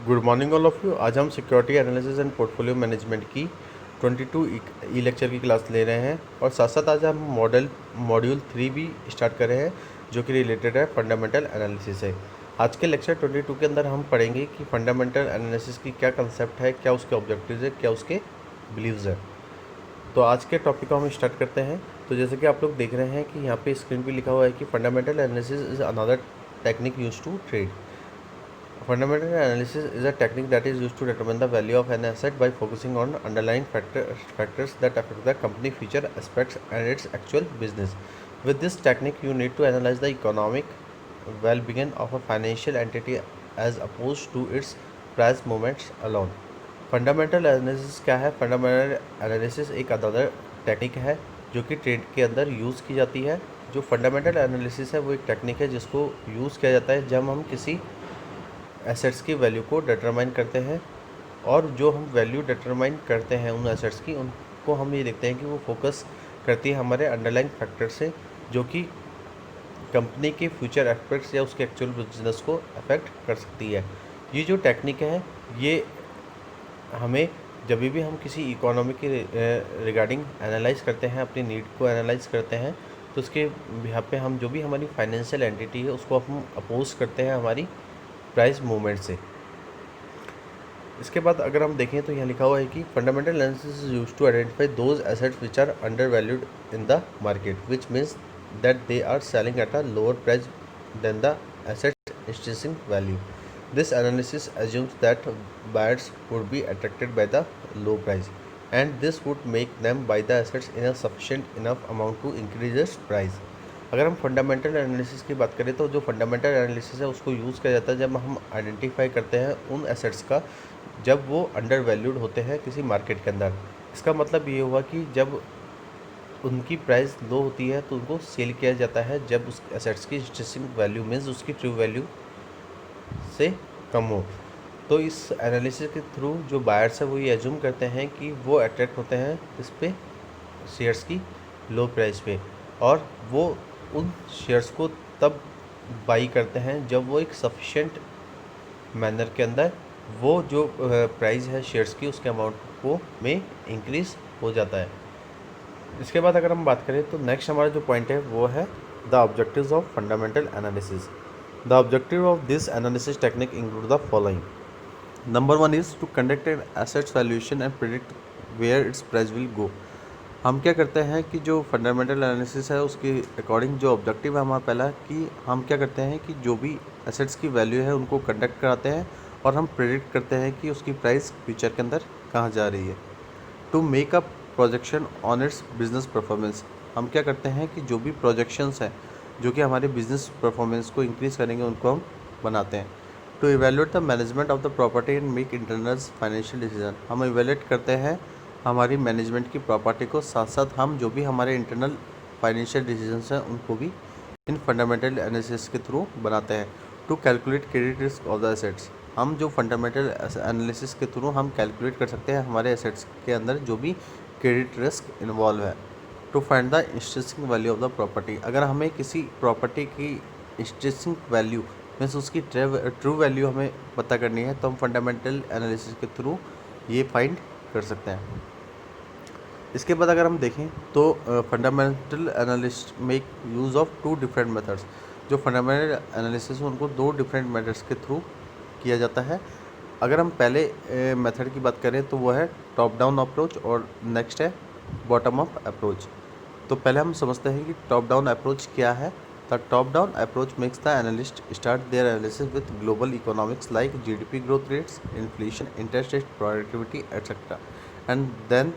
Good morning all of you. आज हम security analysis and portfolio management की 22 ई lecture की क्लास ले रहे हैं और साथ साथ आज हम मॉड्यूल 3 भी स्टार्ट कर रहे हैं जो कि रिलेटेड है फंडामेंटल एनालिसिस से। आज के लेक्चर 22 के अंदर हम पढ़ेंगे कि फंडामेंटल एनालिसिस की क्या कंसेप्ट है, क्या उसके ऑब्जेक्टिव्स है, क्या उसके बिलीव्स है। तो आज के टॉपिक को हम स्टार्ट करते हैं। तो जैसे कि आप लोग देख रहे हैं कि यहाँ पे स्क्रीन पे लिखा हुआ है कि fundamental analysis is another technique use to trade. Fundamental analysis is a technique that is used to determine the value of an asset by focusing on underlying factors that affect the company future aspects and its actual business. With this technique, you need to analyze the economic well-being of a financial entity as opposed to its price movements alone. Fundamental analysis क्या है? Fundamental analysis एक other technique है जो कि trade के अंदर use की जाती है। जो फंडामेंटल एनालिसिस है वो एक टेक्निक है जिसको यूज़ किया जाता है जब हम किसी एसेट्स की वैल्यू को डिटरमाइन करते हैं, और जो हम वैल्यू डिटरमाइन करते हैं उन एसेट्स की, उनको हम ये देखते हैं कि वो फोकस करती है हमारे अंडरलाइंग फैक्टर से जो कि कंपनी के फ्यूचर एस्पेक्ट्स या उसके एक्चुअल बिजनेस को अफेक्ट कर सकती है। ये जो टेक्निक है ये हमें जब भी हम किसी इकोनॉमी के रिगार्डिंग एनालाइज करते हैं, अपनी नीड को एनालाइज करते हैं, तो उसके यहाँ पे हम जो भी हमारी फाइनेंशियल एंटिटी है उसको हम अपोज करते हैं हमारी प्राइस मूवमेंट से। इसके बाद अगर हम देखें तो यहाँ लिखा हुआ है कि fundamental analysis is used to identify those assets which are undervalued in the market which means that they are selling at a lower price than the asset intrinsic value. This analysis assumes that buyers would be attracted by the low price and this would make them buy the assets in a sufficient enough amount to increase its price। अगर हम fundamental analysis की बात करें तो जो fundamental analysis है उसको use किया जाता है जब हम आइडेंटिफाई करते हैं उन एसेट्स का जब वो अंडर वैल्यूड होते हैं किसी मार्केट के अंदर। इसका मतलब ये हुआ कि जब उनकी प्राइस लो होती है तो उनको सेल किया जाता है जब उस एसेट्स की इंट्रिंसिक वैल्यू मीन्स उसकी ट्रू वैल्यू से कम हो। तो इस एनालिसिस के थ्रू जो बायर्स है वो ये एज्यूम करते हैं कि वो अट्रैक्ट होते हैं इस पे शेयर्स की लो प्राइस पे, और वो उन शेयर्स को तब बाई करते हैं जब वो एक सफिशेंट मैनर के अंदर वो जो प्राइस है शेयर्स की उसके अमाउंट को में इंक्रीज हो जाता है। इसके बाद अगर हम बात करें तो नेक्स्ट हमारा जो पॉइंट है वो है the objectives of fundamental analysis. The objective of this analysis technique include the following. Number one is to conduct an assets valuation and predict where its price will go. हम क्या करते हैं कि जो फंडामेंटल एनालिसिस है उसके according जो objective है हमारा पहला कि हम क्या करते हैं कि जो भी एसेट्स की वैल्यू है उनको कंडक्ट कराते हैं और हम प्रेडिक्ट करते हैं कि उसकी प्राइस फ्यूचर के अंदर कहाँ जा रही है। To make a projection on its business performance, हम क्या करते हैं कि जो भी प्रोजेक्शंस हैं जो कि हमारे बिजनेस परफॉर्मेंस को इंक्रीज़ करेंगे उनको हम बनाते हैं। To evaluate the management of the property and make internal financial decision, हम इवेलुएट करते हैं हमारी मैनेजमेंट की प्रॉपर्टी को, साथ साथ हम जो भी हमारे इंटरनल फाइनेंशियल डिसीजंस हैं उनको भी इन फंडामेंटल एनालिसिस के थ्रू बनाते हैं। To calculate credit risk of the assets, हम जो फंडामेंटल एनालिसिस के थ्रू हम कैलकुलेट कर सकते हैं हमारे एसेट्स के अंदर जो भी क्रेडिट रिस्क इन्वॉल्व है। To find the intrinsic value of the property, अगर हमें किसी प्रॉपर्टी की इंट्रिंसिक वैल्यू मीन्स उसकी ट्रू वैल्यू हमें पता करनी है तो हम फंडामेंटल एनालिसिस के थ्रू ये फाइंड कर सकते हैं। इसके बाद अगर हम देखें तो fundamental analyst make use of two different methods. जो फंडामेंटल एनालिसिस है उनको दो डिफरेंट मेथड्स के थ्रू किया जाता है। अगर हम पहले मेथड की बात करें तो वो है टॉप डाउन अप्रोच और नेक्स्ट है बॉटम अप अप्रोच। तो पहले हम समझते हैं कि टॉप डाउन अप्रोच क्या है। The top down approach makes the analyst start their analysis with global economics like GDP growth rates, inflation, interest rate, productivity etcetera, and then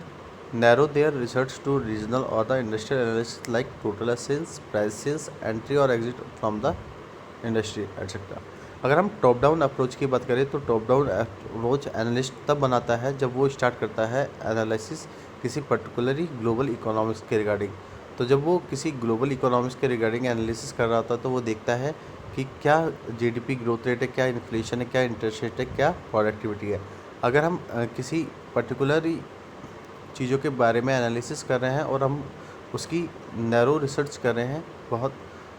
narrow their research to regional or the industrial analysis like total sales, price sales, entry or exit from the industry etc. अगर हम top down approach की बात करें तो top down approach analyst तब बनाता है जब वो स्टार्ट करता है एनालिसिस किसी पर्टिकुलरली ग्लोबल इकोनॉमिक्स के रिगार्डिंग। तो जब वो किसी ग्लोबल इकोनॉमिक्स के रिगार्डिंग एनालिसिस कर रहा होता है तो वो देखता है कि क्या जीडीपी ग्रोथ रेट है, क्या इन्फ्लेशन है, क्या इंटरेस्ट रेट है, क्या प्रोडक्टिविटी है। अगर हम किसी पर्टिकुलर चीज़ों के बारे में एनालिसिस कर रहे हैं और हम उसकी नैरो रिसर्च कर रहे हैं बहुत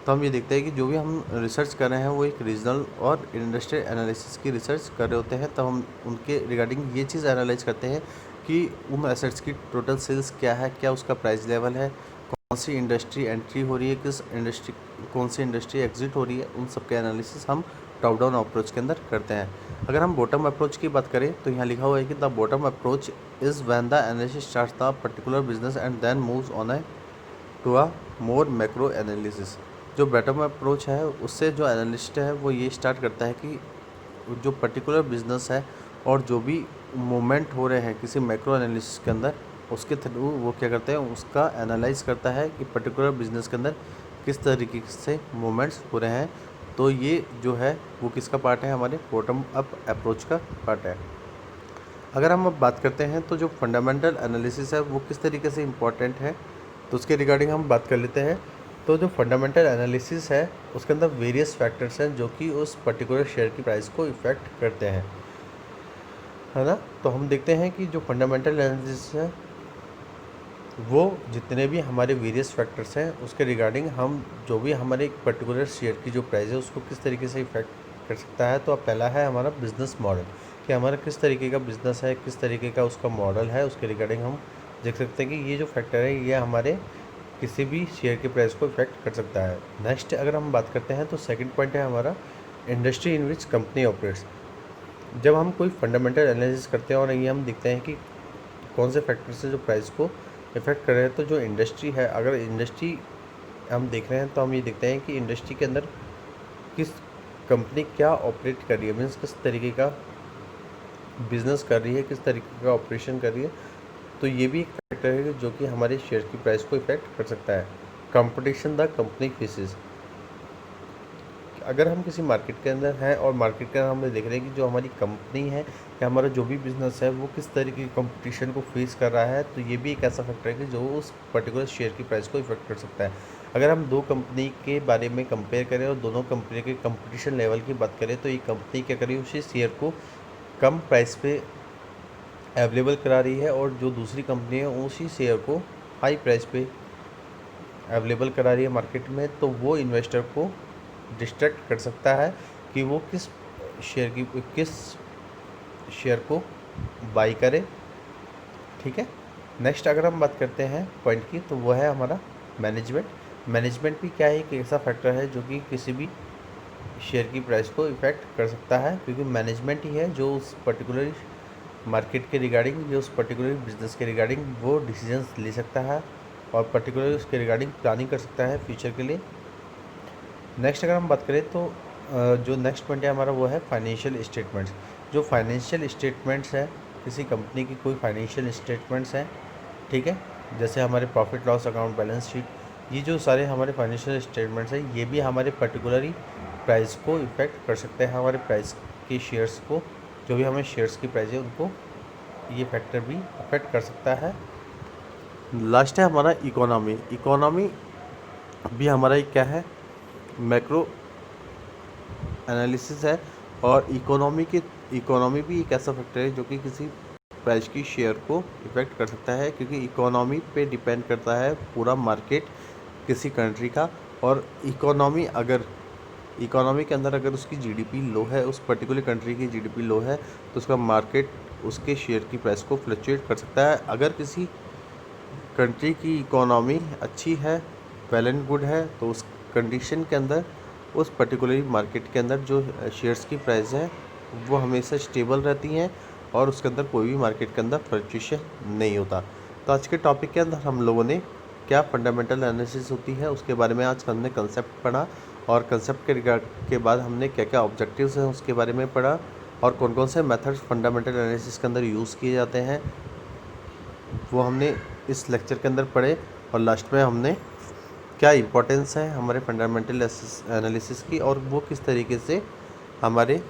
तो हम ये देखते हैं कि जो भी हम रिसर्च कर रहे हैं वो एक रीजनल और इंडस्ट्रियल एनालिसिस की रिसर्च कर रहे होते हैं, तब हम उनके रिगार्डिंग ये चीज़ एनालाइज करते हैं कि उन एसेट्स की टोटल सेल्स क्या है, क्या उसका प्राइस लेवल है, कौन सी इंडस्ट्री एंट्री हो रही है, कौन सी इंडस्ट्री एग्जिट हो रही है, उन सब के एनालिसिस हम टॉप डाउन अप्रोच के अंदर करते हैं। अगर हम बॉटम अप्रोच की बात करें तो यहाँ लिखा हुआ है कि the bottom approach is when the analysis starts the particular business and then moves on to a more macro analysis. जो बॉटम अप्रोच है उससे जो एनालिस्ट है वो ये स्टार्ट करता है कि जो पर्टिकुलर बिजनेस है और जो भी मूवमेंट हो रहे हैं किसी मैक्रो एनालिसिस के अंदर, उसके थ्रू वो क्या करते हैं, उसका एनालाइज करता है कि पर्टिकुलर बिजनेस के अंदर किस तरीके से मूवमेंट्स हो रहे हैं। तो ये जो है वो किसका पार्ट है, हमारे बॉटम अप अप्रोच का पार्ट है। अगर हम अब बात करते हैं तो जो फंडामेंटल एनालिसिस है वो किस तरीके से इम्पॉर्टेंट है, तो उसके रिगार्डिंग हम बात कर लेते हैं। तो जो फंडामेंटल एनालिसिस है उसके अंदर वेरियस फैक्टर्स हैं जो कि उस पर्टिकुलर शेयर की प्राइस को इफ़ेक्ट करते हैं, है ना। तो हम देखते हैं कि जो फंडामेंटल एनालिसिस है वो जितने भी हमारे वेरियस फैक्टर्स हैं उसके रिगार्डिंग हम जो भी हमारे एक पर्टिकुलर शेयर की जो प्राइस है उसको किस तरीके से इफ़ेक्ट कर सकता है। तो अब पहला है हमारा बिजनेस मॉडल, कि हमारा किस तरीके का बिजनेस है, किस तरीके का उसका मॉडल है, उसके रिगार्डिंग हम देख सकते हैं कि ये जो फैक्टर है ये हमारे किसी भी शेयर के प्राइस को इफेक्ट कर सकता है। नेक्स्ट अगर हम बात करते हैं तो सेकंड पॉइंट है हमारा industry in which company operates. जब हम कोई फंडामेंटल एनालिसिस करते हैं और ये हम देखते हैं कि कौन से फैक्टर से जो प्राइस को इफेक्ट कर रहे हैं, तो जो इंडस्ट्री है, अगर इंडस्ट्री हम देख रहे हैं तो हम ये देखते हैं कि इंडस्ट्री के अंदर किस कंपनी क्या ऑपरेट कर रही है, मीन्स किस तरीके का बिजनेस कर रही है, किस तरीके का ऑपरेशन कर रही है। तो ये भी एक फैक्टर है जो कि हमारे शेयर की प्राइस को इफेक्ट कर सकता है। कंपटीशन द कंपनी फेसेस, अगर हम किसी मार्केट के अंदर हैं और मार्केट के अंदर हम देख रहे हैं कि जो हमारी कंपनी है या हमारा जो भी बिजनेस है वो किस तरीके की कंपटीशन को फेस कर रहा है, तो ये भी एक ऐसा फैक्टर है कि जो उस पर्टिकुलर शेयर की प्राइस को इफेक्ट कर सकता है। अगर हम दो कंपनी के बारे में कंपेयर करें और दोनों कंपनी के कंपटीशन लेवल की बात करें, तो ये कंपनी क्या करी, उसी शेयर को कम प्राइस पे अवेलेबल करा रही है और जो दूसरी कंपनी है उसी शेयर को हाई प्राइस पे अवेलेबल करा रही है मार्केट में। तो वो इन्वेस्टर को डिस्ट्रैक्ट कर सकता है कि वो किस शेयर को बाई करे, ठीक है। नेक्स्ट अगर हम बात करते हैं पॉइंट की, तो वो है हमारा मैनेजमेंट भी क्या है, एक ऐसा फैक्टर है जो कि किसी भी शेयर की प्राइस को इफ़ेक्ट कर सकता है, क्योंकि मैनेजमेंट ही है जो उस पर्टिकुलर मार्केट के रिगार्डिंग, जो उस पर्टिकुलर बिजनेस के रिगार्डिंग वो डिसीजंस ले सकता है और पर्टिकुलर उसके रिगार्डिंग प्लानिंग कर सकता है फ्यूचर के लिए। नेक्स्ट अगर हम बात करें तो जो नेक्स्ट पॉइंट है हमारा वो है फाइनेंशियल स्टेटमेंट्स। जो फाइनेंशियल स्टेटमेंट्स है किसी कंपनी की, कोई फाइनेंशियल स्टेटमेंट्स हैं, ठीक है, जैसे हमारे profit loss account, balance sheet, ये जो सारे हमारे फाइनेंशियल स्टेटमेंट्स हैं ये भी हमारे पर्टिकुलरली प्राइस को इफ़ेक्ट कर सकते हैं, हमारे प्राइस की शेयर्स को, जो भी हमें शेयर्स की प्राइस है उनको ये फैक्टर भी अफेक्ट कर सकता है। लास्ट है हमारा इकोनॉमी भी हमारा एक क्या है, मैक्रो एनालिसिस है। और इकोनॉमी भी एक ऐसा फैक्टर है जो कि किसी प्राइस की शेयर को इफ़ेक्ट कर सकता है, क्योंकि इकोनॉमी पे डिपेंड करता है पूरा मार्केट किसी कंट्री का। और इकोनॉमी के अंदर अगर उसकी जीडीपी लो है, उस पर्टिकुलर कंट्री की जीडीपी लो है, तो उसका मार्केट उसके शेयर की प्राइस को फ्लक्चुएट कर सकता है। अगर किसी कंट्री की इकोनॉमी अच्छी है, वेल एंड गुड है, तो उस कंडीशन के अंदर उस पर्टिकुलर मार्केट के अंदर जो शेयर्स की प्राइस है वो हमेशा स्टेबल रहती हैं और उसके अंदर कोई भी मार्केट के अंदर फ्लक्चुएशन नहीं होता। तो आज के टॉपिक के अंदर हम लोगों ने क्या फंडामेंटल एनालिसिस होती है उसके बारे में आज हमने कंसेप्ट पढ़ा, और कंसेप्ट के बाद हमने क्या क्या ऑब्जेक्टिव्स हैं उसके बारे में पढ़ा, और कौन कौन से मेथड्स फंडामेंटल एनालिसिस के अंदर यूज़ किए जाते हैं वो हमने इस लेक्चर के अंदर पढ़े। और लास्ट में हमने क्या इंपॉर्टेंस है हमारे फंडामेंटल एनालिसिस की और वो किस तरीके से हमारे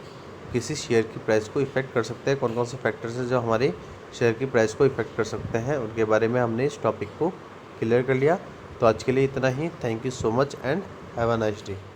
किसी शेयर की प्राइस को इफ़ेक्ट कर सकते हैं, कौन कौन से फैक्टर्स हैं जो हमारे शेयर की प्राइस को इफ़ेक्ट कर सकते हैं, उनके बारे में हमने इस टॉपिक को क्लियर कर लिया। तो आज के लिए इतना ही। Thank you so much and have a nice day.